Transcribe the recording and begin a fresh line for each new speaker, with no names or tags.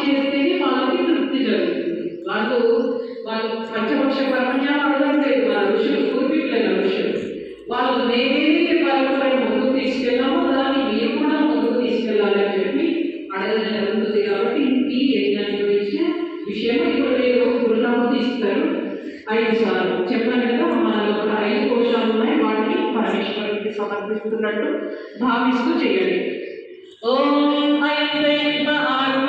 చేస్తేనే వాళ్ళకి తృప్తి జరుగుతుంది. వాళ్ళు పంచపక్ష పరమజ్ఞానం అడగట్లేదు. మన ఋషులు పూర్వీకులైన ఋషులు వాళ్ళు నేనేదైతే పరమపై ముందుకు తీసుకెళ్ళామో దాన్ని మీరు కూడా ముందుకు తీసుకెళ్ళాలని చెప్పి అడగడం జరుగుతుంది. కాబట్టి ఈ యజ్ఞానికి గురించిన విషయం ఇప్పుడు మీరు గురునామం ఇస్తారు. 5 సార్లు చెప్పాను కదా, మనలో ఒక 5 కోశాలు ఉన్నాయి. వాటిని పరమేశ్వరుడికి సమర్పిస్తున్నట్టు భావిస్తూ చేయండి. ఓం ఐం